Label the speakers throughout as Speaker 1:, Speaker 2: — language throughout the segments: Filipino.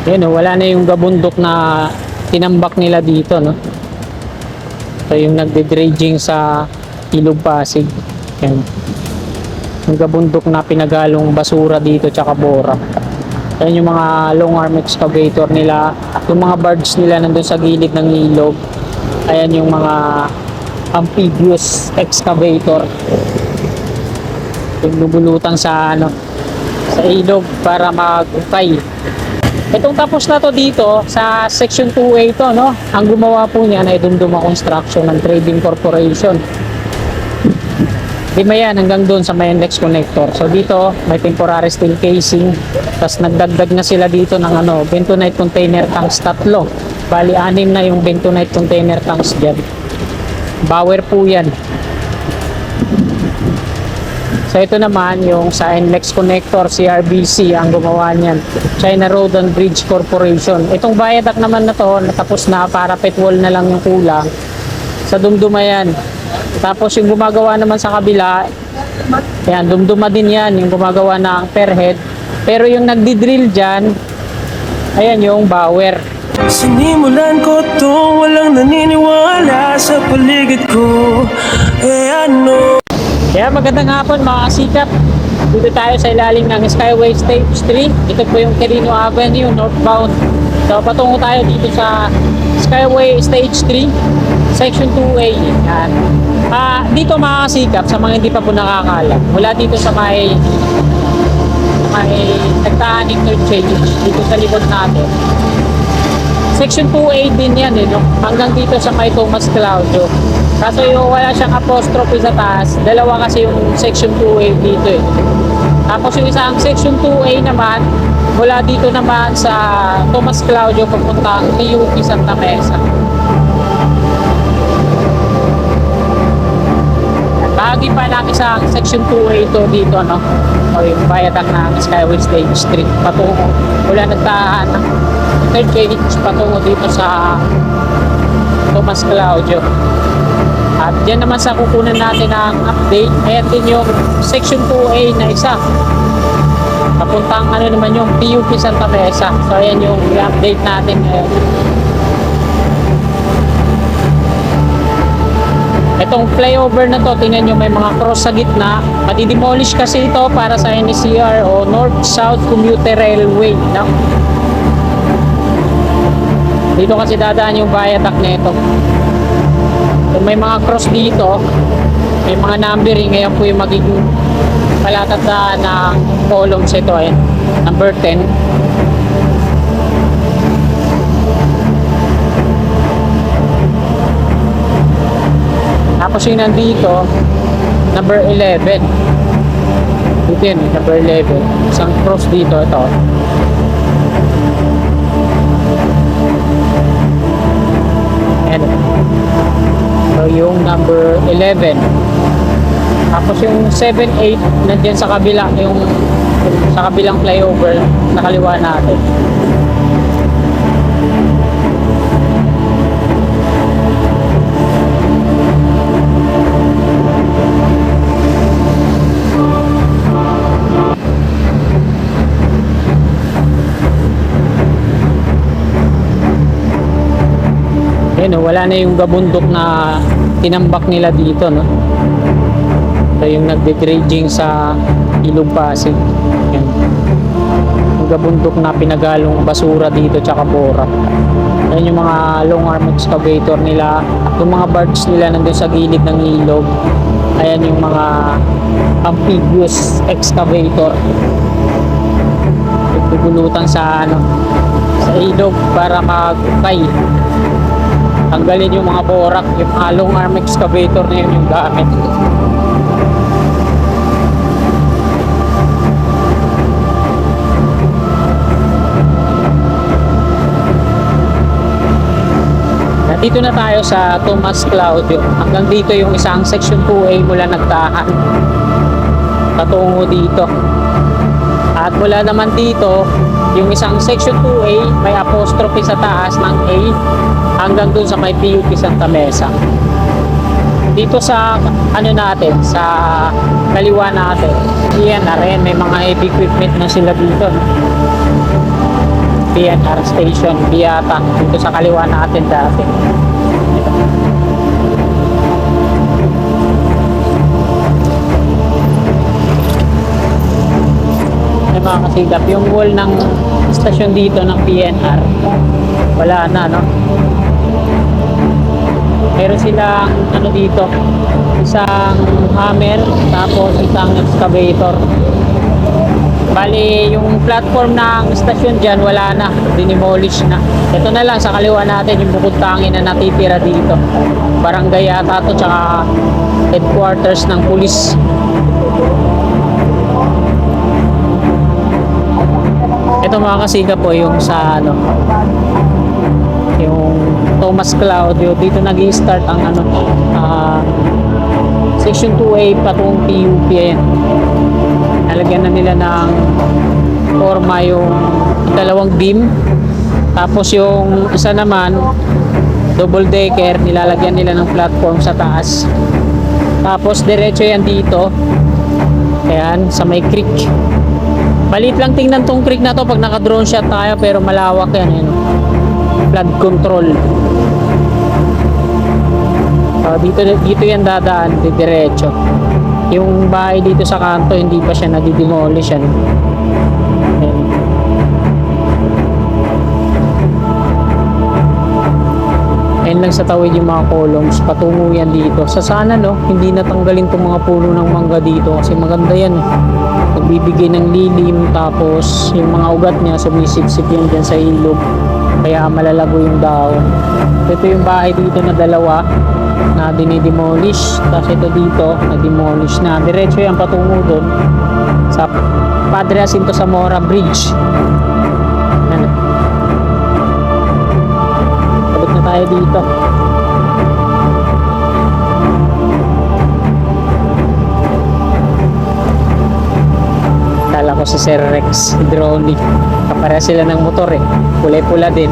Speaker 1: Yun, oh, wala na yung gabundok na tinambak nila dito, no? So yung nagde-dredging sa Ilog Pasig. Yan. Yung gabundok na pinagalong basura dito tsaka bora. Yan yung mga long arm excavator nila. Yung mga barge nila nandun sa gilid ng ilog. Ayan yung mga amphibious excavator. Yung lumulutang sa sa ilog para mag-ukay. Itong tapos na to dito sa section 2A to, no? Ang gumawa po niyan ay Dumduma Construction ng Trading Corporation. Lima yan hanggang doon sa may index connector. So dito may temporary steel casing. Tapos nagdagdag na sila dito ng bentonite container tanks 3. Bali 6 na yung bentonite container tanks dyan. Bower po yan. So ito naman yung sa NLEX Connector, CRBC ang gumawa niyan. China Road and Bridge Corporation. Itong viaduct naman na to, natapos na, parapet wall na lang yung kulang. Sa Dumduma yan. Tapos yung gumagawa naman sa kabila, yan, Dumduma din yan, yung gumagawa ng per head. Pero yung nagdi-drill dyan, ayan yung Bower.
Speaker 2: Sinimulan ko to, walang naniniwala sa paligid ko. Ano?
Speaker 1: Kaya magandang hapon mga kasikap. Dito tayo sa ilalim ng Skyway Stage 3. Ito po yung Quirino Avenue, northbound. So patungo tayo dito sa Skyway Stage 3, Section 2A. Yan. Dito mga kasikap, sa mga hindi pa po nakakala, mula dito sa may nagtaan interchange dito sa likod natin. Section 2A din yan, no? Hanggang dito sa may Thomas Claudio. Kaso yung wala siyang apostrophe sa taas, dalawa kasi yung Section 2A dito eh. Tapos yung isang Section 2A naman, mula dito naman sa Thomas Claudio papuntang PUP Santa Mesa. Bahagi pa ng isang Section 2A ito dito, no? O yung viaduct ng Skyway Stage 3 patungo. Mula nagtaan ng interchange patungo dito sa Thomas Claudio. At dyan naman sa kukunan natin ng update, ayan din yung Section 2A na isa. Papuntang naman yung PUP Santa Mesa. So ayan yung update natin ngayon. Itong flyover na to, tingnan nyo may mga cross sa gitna. Madidemolish kasi ito para sa NCR o North-South Commuter Railway. No? Dito kasi dadaan yung viaduct na ito. Kung may mga cross dito, may mga numbering, ngayon po yung magiging palatandaan ng columns ito eh. Number 10. Tapos yung nandito, number 11. Dito yun, number 11. Isang cross dito, ito. Ayan. So yung number 11. Tapos yung 7, 8 nandiyan sa kabila, yung sa kabilang flyover sa kaliwa natin. Ayan, wala na yung gabundok na tinambak nila dito, no? So yung nagde-dredging sa Ilog Pasig. Ayan. Yung gabundok na pinagalong basura dito tsaka bora. Ayan yung mga long arm excavator nila. Yung mga barge nila nandun sa gilid ng ilog. Ayan yung mga amphibious excavator. Nagpupulutan sa sa ilog para mag-ukay. Tanggalin yung mga borak, yung mga long arm excavator na yun yung gamit. Dito na tayo sa Thomas Claudio. Hanggang dito yung isang Section 2A mula nagtahan patungo dito. At mula naman dito, yung isang Section 2A may apostrophe sa taas ng A hanggang dun sa may PUP Santa Mesa. Dito sa natin, sa kaliwa natin, yan na rin, may mga heavy equipment na sila dito. PNR station, Biata, dito sa kaliwa natin dati. Ay mga kasigap, yung wall ng station dito ng PNR, wala na, no? Meron silang ano dito, isang hammer, tapos isang excavator. Bali, yung platform ng stasyon dyan, wala na, dinimolish na. Ito na lang sa kaliwa natin, yung bukod tangin na natitira dito. Barangay ata to, tsaka headquarters ng pulis. Ito mga kasiga po yung sa ano, yung Thomas Claudio, dito nag-i-start ang ano, section 2A patungong PUP. Ayan, nalagyan na nila ng forma yung dalawang beam, tapos yung isa naman double decker, nilalagyan nila ng platform sa taas, tapos diretso yan dito. Ayan, sa may creek. Maliit lang tingnan tong creek na to pag naka drone shot tayo, pero malawak yan, yun. Flood control. Dito yan dadaan, diretso. Yung bahay dito sa kanto, hindi pa siya nadidemolish yan. Ayan. Ayan lang sa tawid yung mga columns, patungo yan dito. Sa sana no, hindi natanggalin tong mga puno ng mangga dito kasi maganda yan. Nagbibigay ng lilim, tapos yung mga ugat niya sumisip-sip yan dyan sa ilog, kaya malalago yung dahon. Ito yung bahay dito na dalawa na dinidemolish, tapos ito dito na demolish na. Diretso yan patungo doon sa Padre Jacinto Zamora Bridge. Ano? Balik na tayo dito. Kala ko si Sir Rex Hydronic, kapara sila ng motor eh, kulay-pula din.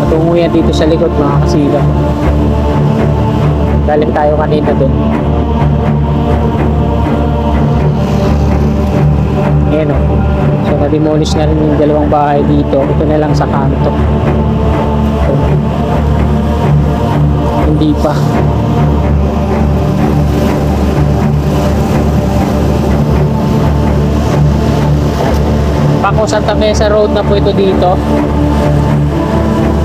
Speaker 1: Patungo yan dito sa likod mga kasiga. Galing tayo kanina dun. Ayan o, so na-demolish na rin yung dalawang bahay dito. Ito na lang sa kanto, hindi pa. Paco Santa Mesa Road na po ito dito.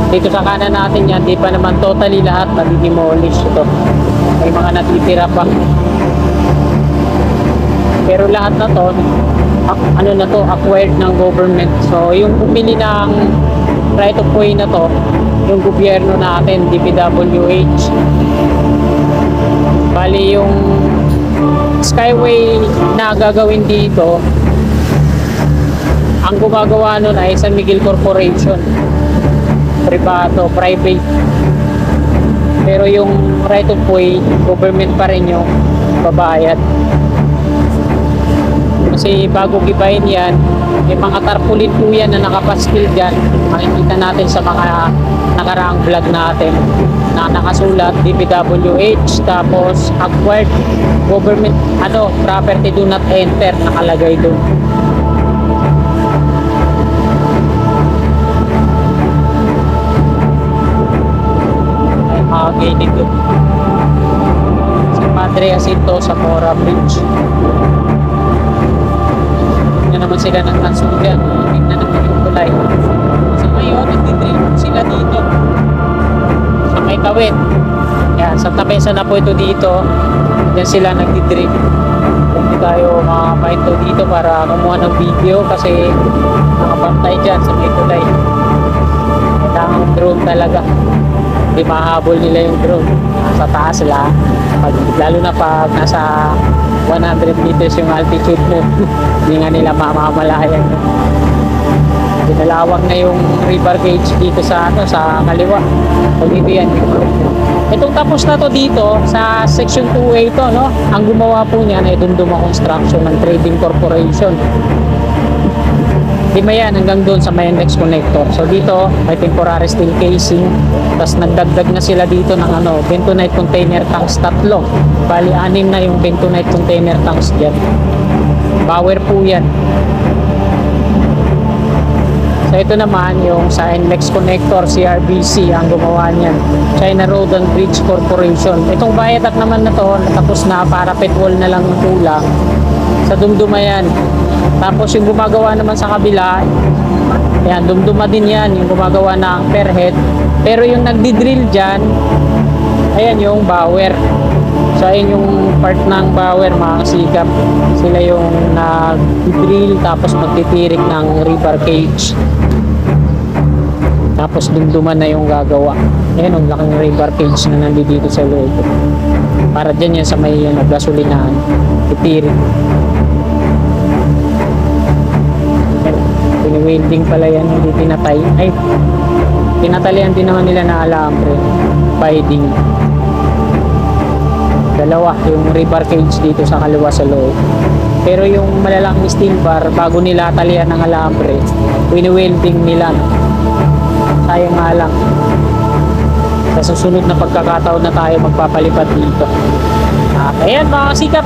Speaker 1: Dito sa kanan natin yan, di pa naman totally lahat na-demolish ito. May mga natitira pa. Pero lahat na to, ano na to, acquired ng government. So yung bumili ng right of way na to, yung gobyerno natin, DPWH. Bali yung skyway na gagawin dito, ang gumagawa nun ay San Miguel Corporation, private. Pero yung right of way, government pa rin yung babayad. Kasi bago gibayin yan, may mga tarpaulin po yan na nakapastil dyan. Makikita natin sa mga nakaraang vlog natin na nakasulat DPWH, tapos acquired government, property do not enter, nakalagay doon. Ay mga gilid doon sa Padre Jacinto Zamora Bridge. Na naman sila ng Tansugan, tingnan naman yung tulay. So ngayon, nagdidrill sila dito sa may Kawit. Yan, Santa Mesa na po ito dito. Yan sila nagdidrill. Hindi tayo makapahinto dito para kumuha ng video kasi nakapantay dyan sa may tulay. Kailangan drone talaga. Hindi mahabol nila yung drone. Sa taas lang. Lalo na pag nasa 100 meters yung altitude mo, hindi nga nila mamamalayan. Pinalawak na yung river gauge dito sa kaliwa. So dito yan. Itong tapos na to dito sa section 2A ito, no? Ang gumawa po niyan ay Dunduma Construction ng Trading Corporation. lima yan hanggang doon sa may index connector. So dito may temporary steel casing, tapos nagdagdag na sila dito ng bentonite container tanks tatlo. Bali 6 na yung bentonite container tanks dyan. Power po yan. So ito naman yung sa NLEX connector, CRBC ang gumawa niyan, China Road and Bridge Corporation. Itong viaduct naman na to natapos na, parapet wall na lang ng kulang sa dumduma yan. Tapos yung gumagawa naman sa kabila, yan, dumduma din yan, yung gumagawa ng per head. Pero yung nagdi-drill dyan, ayan yung bower. So ayun yung part ng bower, mga kasikap. Sila yung nag-drill tapos magtitirik ng rebar cage. Tapos dumduman na yung gagawa. Ayan, ang laking rebar cage na nandito sa loob. Para dyan yan sa may gasolinahan. Titirik. Pini-welding pala yan, hindi pinatay. Ay, pinatalian din naman nila na alambre. Binding. Dalawa yung rebar cage dito sa kaliwa sa loob. Pero yung malalaking steel bar, bago nila talian ng alambre, pini-welding nila. Sayang nga lang. Sa susunod na pagkakataon na tayo magpapalipad dito. Ayan mga kasikap,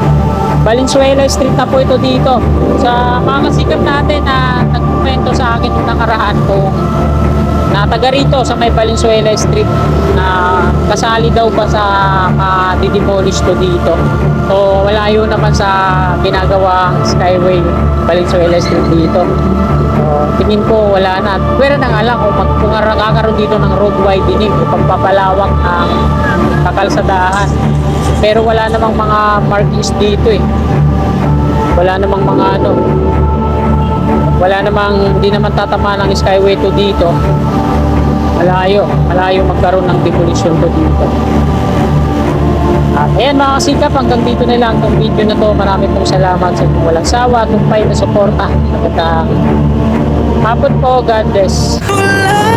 Speaker 1: Valenzuela Street na po ito dito. Sa mga kasikap natin na nagkomento sa akin nung nakaraan kung nataga rito sa may Valenzuela Street na kasali daw ba sa didemolish to dito. So malayo naman sa ginagawang Skyway Valenzuela Street dito. So tingin ko wala na. Pero na nga lang kung kakaroon dito ng road widening o pagpapalawak ng kakalsadahan. Pero wala namang mga markings dito eh. Wala namang mga wala namang, hindi naman tatama ng Skyway to dito. Malayo magkaroon ng demolition to dito. At ayan mga kasikap, hanggang dito na lang itong video na to. Marami pong salamat sa inyong walang sawa, tumpay na suporta. At hapon po, God bless.
Speaker 2: Wala